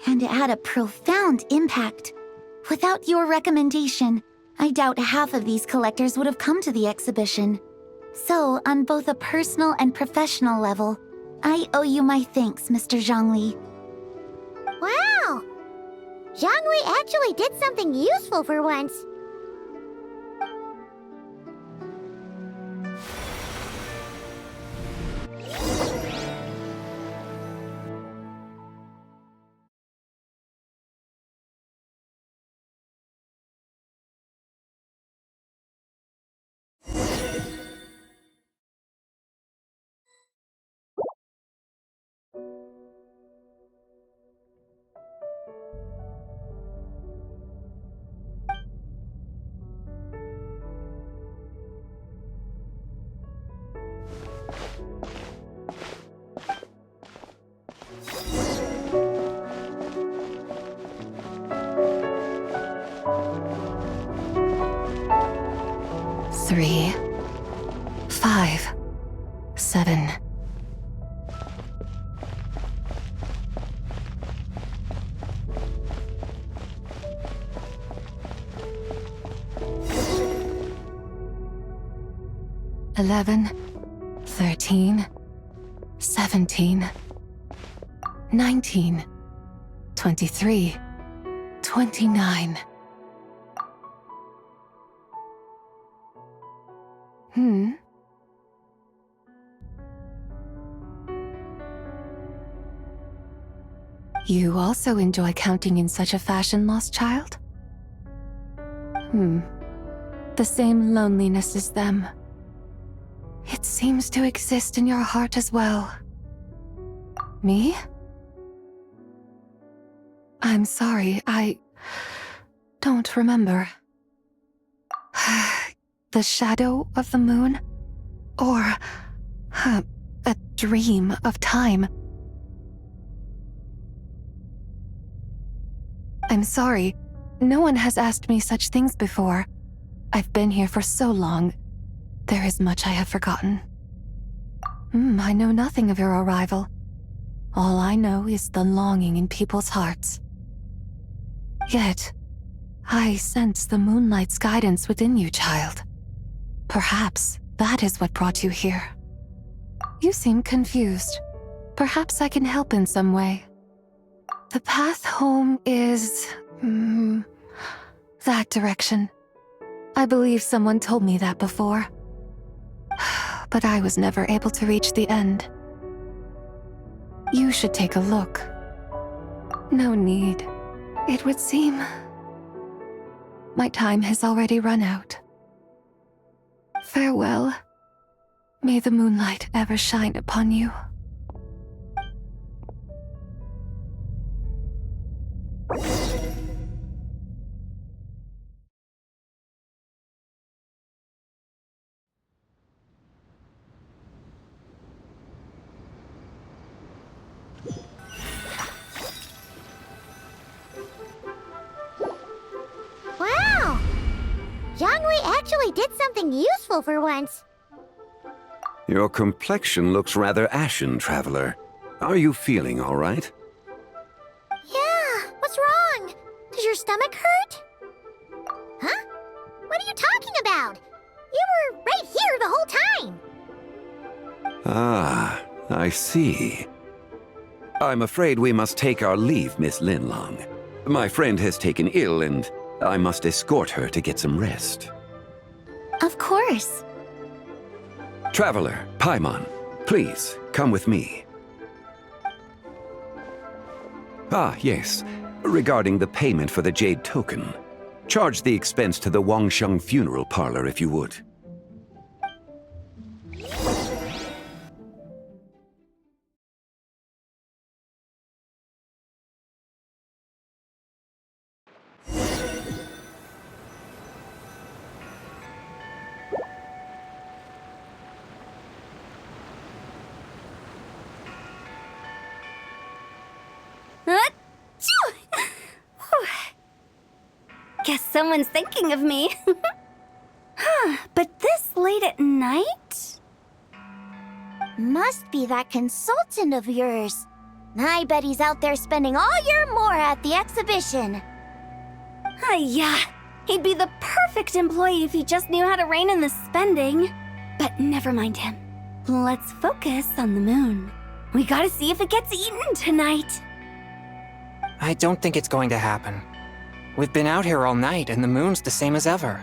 And it had a profound impact. Without your recommendation, I doubt half of these collectors would have come to the exhibition. So, on both a personal and professional level, I owe you my thanks, Mr. Zhongli. Wow! Zhongli actually did something useful for once. Three, 5, 7. "11, 13, 17, 19, 23, 29. You also enjoy counting in such a fashion, lost child? The same loneliness as them. It seems to exist in your heart as well. Me? I'm sorry, I don't remember. The shadow of the moon? Or a dream of time? I'm sorry. No one has asked me such things before. I've been here for so long. There is much I have forgotten. I know nothing of your arrival. All I know is the longing in people's hearts. Yet, I sense the moonlight's guidance within you, child. Perhaps that is what brought you here. You seem confused. Perhaps I can help in some way. The path home is... that direction. I believe someone told me that before. but I was never able to reach the end. You should take a look. No need. It would seem my time has already run out. Farewell. May the moonlight ever shine upon you. Wow! Jiangwei actually did something useful for once. Your complexion looks rather ashen, traveler. Are you feeling all right? Yeah, what's wrong? Does your stomach hurt? Huh? What are you talking about? You were right here the whole time. Ah, I see. I'm afraid we must take our leave, Miss Linlong. My friend has taken ill and I must escort her to get some rest. Of course. Traveler, Paimon, please, come with me. Ah, yes. Regarding the payment for the Jade Token. Charge the expense to the Wangsheng Funeral Parlor if you would. Guess someone's thinking of me. Huh, but this late at night? Must be that consultant of yours. I bet he's out there spending all year more at the exhibition. Yeah, he'd be the perfect employee if he just knew how to rein in the spending. But never mind him. Let's focus on the moon. We gotta see if it gets eaten tonight. I don't think it's going to happen. We've been out here all night, and the moon's the same as ever.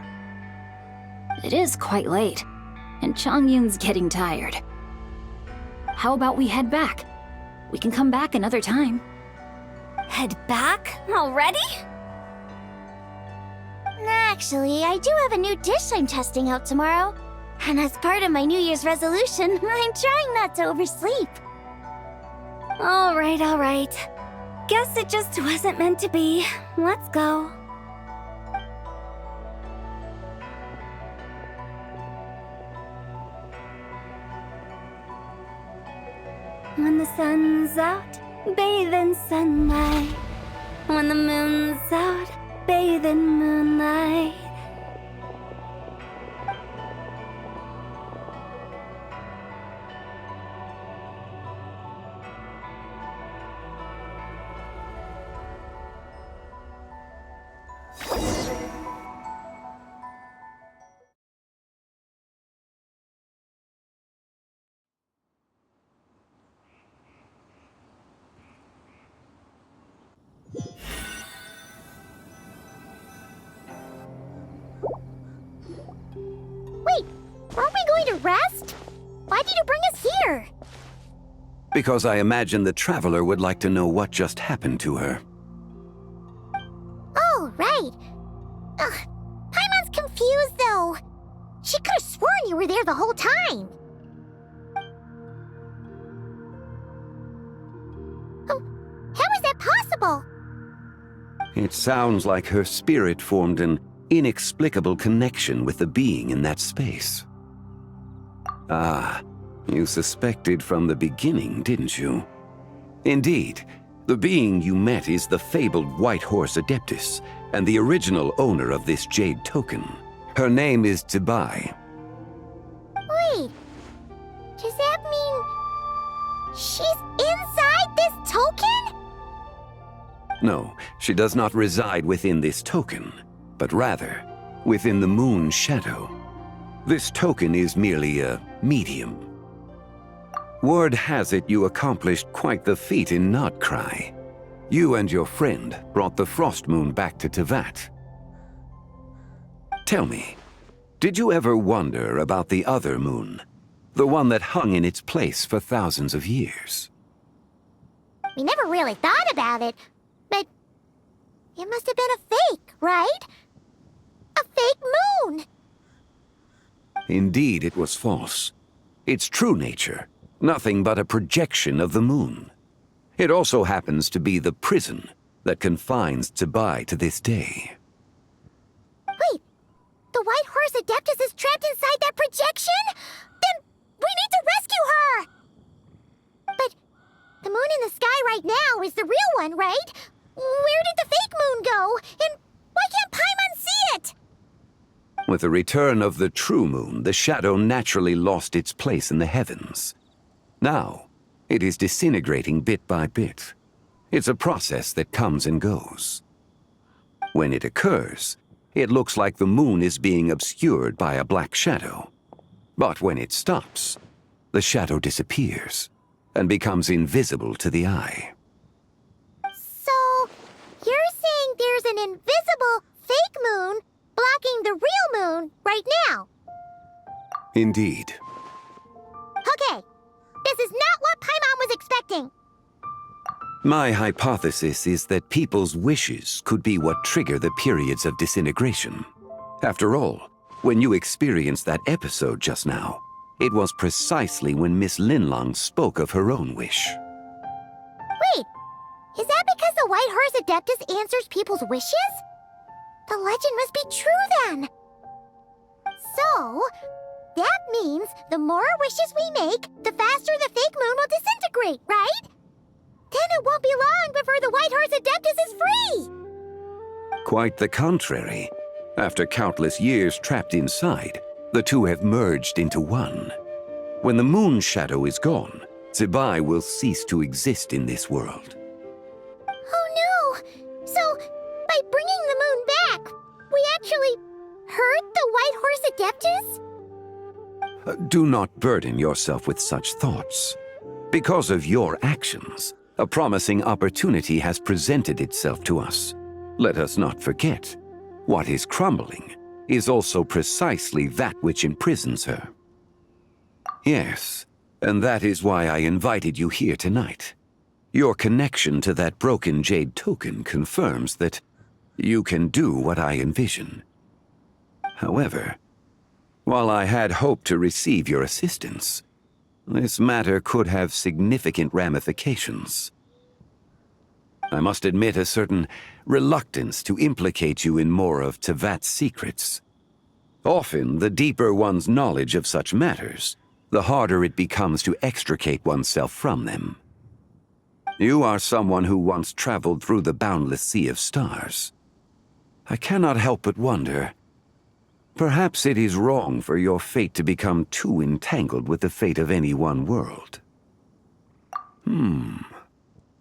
It is quite late, and Chongyun's getting tired. How about we head back? We can come back another time. Head back? Already? Actually, I do have a new dish I'm testing out tomorrow. And as part of my New Year's resolution, I'm trying not to oversleep. All right. Guess it just wasn't meant to be. Let's go. When the sun's out, bathe in sunlight. When the moon's out, bathe in moonlight. Wait, aren't we going to rest? Why did you bring us here? Because I imagine the traveler would like to know what just happened to her. Oh, right. Paimon's confused, though. She could have sworn you were there the whole time. How is that possible? It sounds like her spirit formed an inexplicable connection with the being in that space. Ah, you suspected from the beginning, didn't you? Indeed, the being you met is the fabled White Horse Adeptus, and the original owner of this Jade Token. Her name is Zibai. Wait, does that mean she's inside this token? No, she does not reside within this token, but rather within the moon's shadow. This token is merely a medium. Word has it you accomplished quite the feat in Notcry. You and your friend brought the Frost Moon back to Tevat. Tell me, did you ever wonder about the other moon? the one that hung in its place for thousands of years. We never really thought about it, but it must have been a fake, right? A fake moon! Indeed, it was false. Its true nature, nothing but a projection of the moon. It also happens to be the prison that confines Zibai to this day. Wait, the White Horse Adeptus is trapped inside that projection? Then we need to rescue her! But the moon in the sky right now is the real one, right? Where did the fake moon go? And why can't Paimon see it? With the return of the true moon, the shadow naturally lost its place in the heavens. Now, it is disintegrating bit by bit. It's a process that comes and goes. When it occurs, it looks like the moon is being obscured by a black shadow. But when it stops, the shadow disappears and becomes invisible to the eye. So, you're saying there's an invisible fake moon blocking the real moon right now? Indeed. Okay, this is not what Paimon was expecting. My hypothesis is that people's wishes could be what trigger the periods of disintegration. After all, when you experienced that episode just now, it was precisely when Miss Linlong spoke of her own wish. Wait, is that because the White Horse Adeptus answers people's wishes? The legend must be true then. So, that means the more wishes we make, the faster the fake moon will disintegrate, right? Then it won't be long before the White Horse Adeptus is free! Quite the contrary. After countless years trapped inside, the two have merged into one. When the moon shadow is gone, Zibai will cease to exist in this world. Oh no! So, by bringing the moon back, we actually hurt the White Horse Adeptus? Do not burden yourself with such thoughts. Because of your actions, a promising opportunity has presented itself to us. Let us not forget, what is crumbling is also precisely that which imprisons her. Yes, and that is why I invited you here tonight. Your connection to that broken jade token confirms that you can do what I envision. However, while I had hoped to receive your assistance, this matter could have significant ramifications. I must admit a certain reluctance to implicate you in more of Tevat's secrets. Often, the deeper one's knowledge of such matters, the harder it becomes to extricate oneself from them. You are someone who once traveled through the boundless sea of stars. I cannot help but wonder, perhaps it is wrong for your fate to become too entangled with the fate of any one world.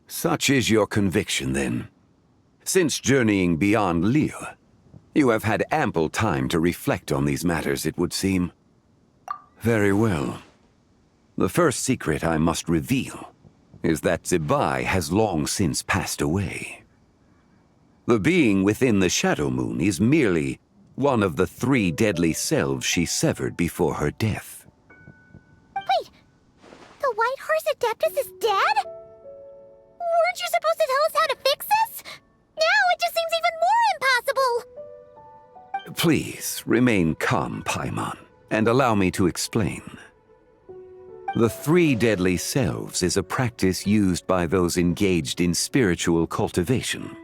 Such is your conviction, then. Since journeying beyond Liyue, you have had ample time to reflect on these matters, it would seem. Very well. The first secret I must reveal is that Zibai has long since passed away. The being within the Shadow Moon is merely one of the 3 deadly selves she severed before her death. Wait, the White Horse Adeptus is dead? Weren't you supposed to tell us how to fix this? Now it just seems even more impossible! Please, remain calm, Paimon, and allow me to explain. The 3 deadly selves is a practice used by those engaged in spiritual cultivation.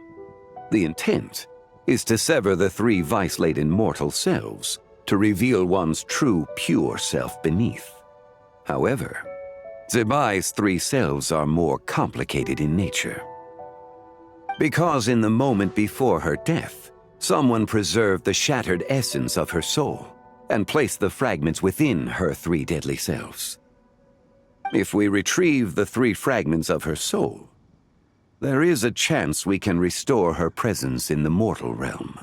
The intent is to sever the 3 vice-laden mortal selves to reveal one's true, pure self beneath. However, Zibai's 3 selves are more complicated in nature. Because in the moment before her death, someone preserved the shattered essence of her soul and placed the fragments within her 3 deadly selves. If we retrieve the 3 fragments of her soul, there is a chance we can restore her presence in the mortal realm.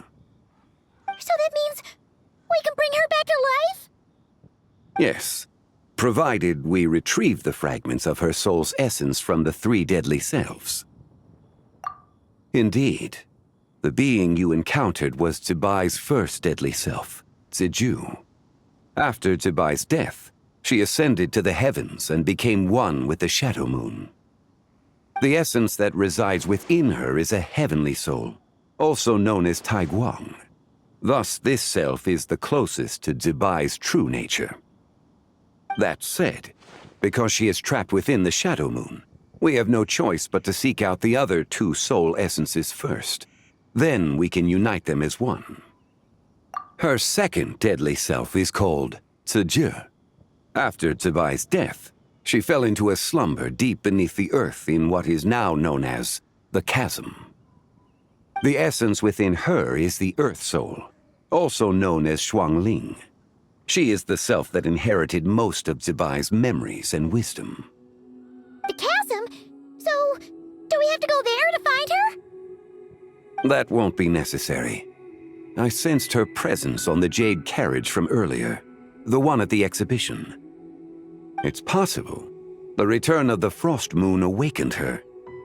So that means we can bring her back to life? Yes, provided we retrieve the fragments of her soul's essence from the 3 deadly selves. Indeed, the being you encountered was Zibai's first deadly self, Ziju. After Zibai's death, She ascended to the heavens and became one with the Shadow Moon. The essence that resides within her is a heavenly soul, also known as Taiguang. Thus, this self is the closest to Zibai's true nature. That said, because she is trapped within the Shadow Moon, we have no choice but to seek out the other two soul essences first. Then we can unite them as one. Her second deadly self is called Ziji. After Zibai's death, she fell into a slumber deep beneath the earth in what is now known as the Chasm. The essence within her is the Earth Soul, also known as Xuangling. She is the self that inherited most of Zibai's memories and wisdom. The chasm? So, do we have to go there to find her? That won't be necessary. I sensed her presence on the jade carriage from earlier, the one at the exhibition. It's possible the return of the Frost Moon awakened her,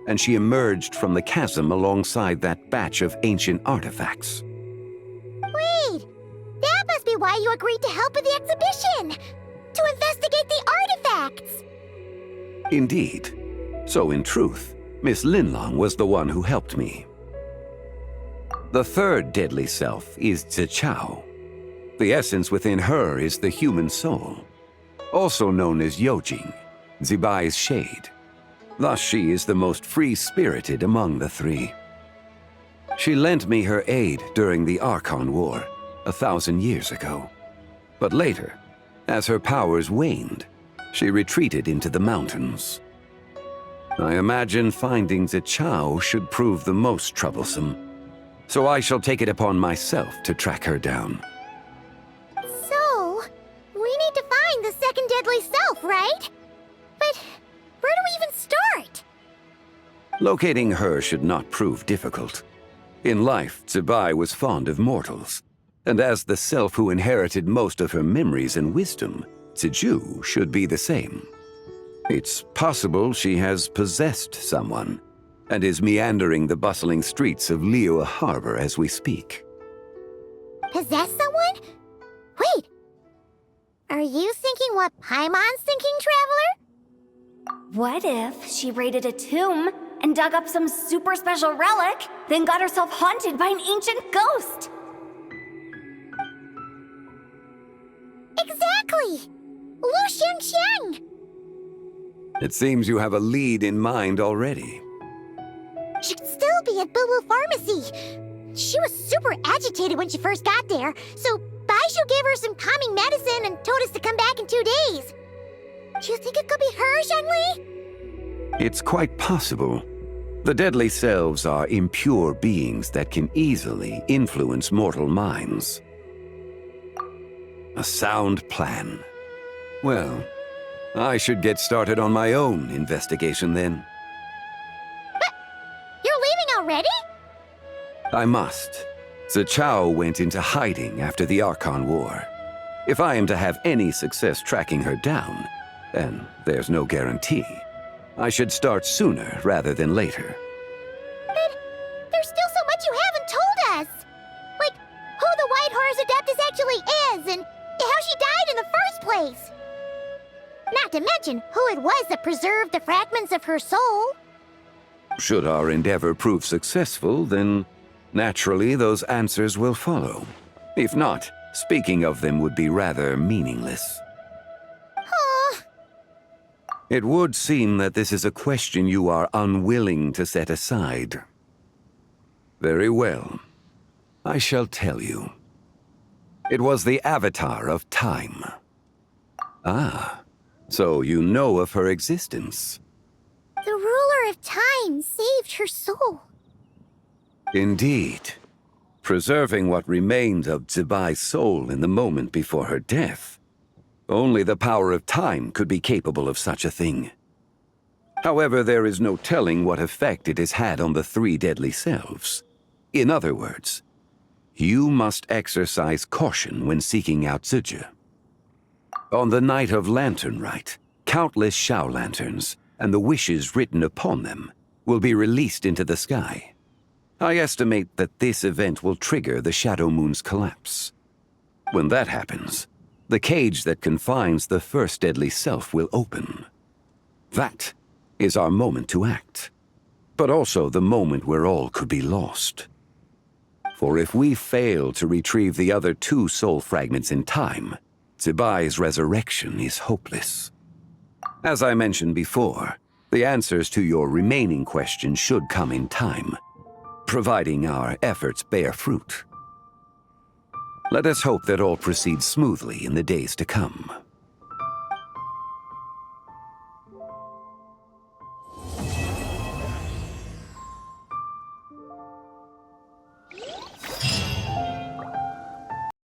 and she emerged from the chasm alongside that batch of ancient artifacts. Wait! That must be why you agreed to help with the exhibition! To investigate the artifacts! Indeed. So in truth, Miss Linlong was the one who helped me. The third deadly self is Zichao. The essence within her is the human soul, also known as Yojing, Zibai's shade. Thus she is the most free-spirited among the three. She lent me her aid during the Archon War 1,000 years ago. But later, as her powers waned, she retreated into the mountains. I imagine finding Zichao should prove the most troublesome, so I shall take it upon myself to track her down. So, we need to find the second deadly self, right? But where do we even start? Locating her should not prove difficult. In life, Zibai was fond of mortals, and as the self who inherited most of her memories and wisdom, Ziju should be the same. It's possible she has possessed someone, and is meandering the bustling streets of Liyue Harbor as we speak. Possess someone? Wait! Are you thinking what Paimon's thinking, Traveler? What if she raided a tomb and dug up some super special relic, then got herself haunted by an ancient ghost? Exactly! Lu Xiangxiang! It seems you have a lead in mind already. She'd still be at Boo Boo Pharmacy. She was super agitated when she first got there, so Baishu gave her some calming medicine and told us to come back in 2 days. Do you think it could be her, Shangli? It's quite possible. The deadly selves are impure beings that can easily influence mortal minds. A sound plan. Well, I should get started on my own investigation then. But you're leaving already? I must. Zichao went into hiding after the Archon War. If I am to have any success tracking her down, and there's no guarantee, I should start sooner rather than later. But there's still so much you haven't told us! Like, who the White Horse Adeptus actually is, and how she died in the first place! Not to mention who it was that preserved the fragments of her soul. Should our endeavor prove successful, then naturally those answers will follow. If not, speaking of them would be rather meaningless. It would seem that this is a question you are unwilling to set aside. Very well. I shall tell you. It was the Avatar of Time. Ah, so you know of her existence. The ruler of time saved her soul. Indeed. Preserving what remained of Zibai's soul in the moment before her death. Only the power of time could be capable of such a thing. However, there is no telling what effect it has had on the three deadly selves. In other words, you must exercise caution when seeking out Ziji. On the night of Lantern Rite, countless Shao lanterns and the wishes written upon them will be released into the sky. I estimate that this event will trigger the Shadow Moon's collapse. When that happens, the cage that confines the first deadly self will open. That is our moment to act, but also the moment where all could be lost. For if we fail to retrieve the other 2 soul fragments in time, Zibai's resurrection is hopeless. As I mentioned before, the answers to your remaining questions should come in time, providing our efforts bear fruit. Let us hope that all proceeds smoothly in the days to come.